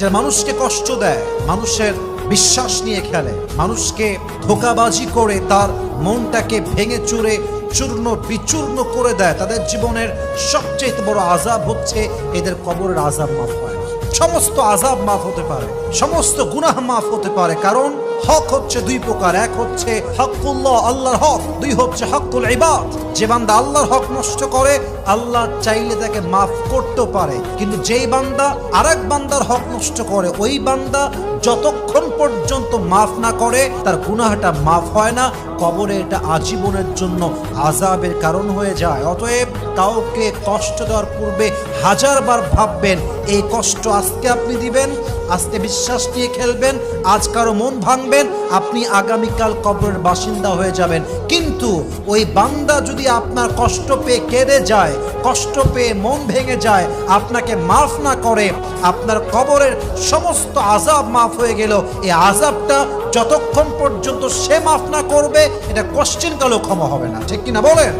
যারা মানুষকে কষ্ট দেয়, মানুষের বিশ্বাস নিয়ে খেলে, মানুষকে ধোঁকাবাজি করে তার মনটাকে ভেঙে চুরে চূর্ণ বিচূর্ণ করে দেয়, তাদের জীবনের সবচেয়ে বড় আযাব হচ্ছে এদের কবরের আযাব মাফ হয় না। সমস্ত আযাব মাফ হতে পারে, সমস্ত গুনাহ মাফ হতে পারে, কারণ হক হচ্ছে দুই প্রকার। এক হচ্ছে হকুল্লাহ, আল্লাহর হক। দুই হচ্ছে হকুল ইবাদ। যে বান্দা আল্লাহর হক নষ্ট করে, আল্লাহ চাইলে তাকে মাফ করতে পারে, কিন্তু যেই বান্দা আরেক বান্দার হক নষ্ট করে, ওই বান্দা যতক্ষণ পর্যন্ত মাফ না করে তার গুনাহটা মাফ হয় না। কবরে এটা আজীবনের জন্য আযাবের কারণ হয়ে যায়। অতএব কাউকে কষ্ট দেওয়ার পূর্বে হাজারবার ভাববেন, এই কষ্ট আজকে আপনি দিবেন, আজকে বিশ্বাস নিয়ে খেলবেন, আজ কারো মন ভাঙবেন, আপনি আগামীকাল কবরের বাসিন্দা হয়ে যাবেন। কিন্তু ওই বান্দা যদি আপনার কষ্ট পেয়ে কেঁদে যায়, কষ্ট পেয়ে মন ভেঙে যায়, আপনাকে মাফ না করে, আপনার কবরের সমস্ত আযাব মাফ হয়ে গেল। এই আযাবটা যতক্ষণ পর্যন্ত সে মাফ না করবে, এটা কোশ্চেন কালেও ক্ষমা হবে না। ঠিক কিনা বলেন?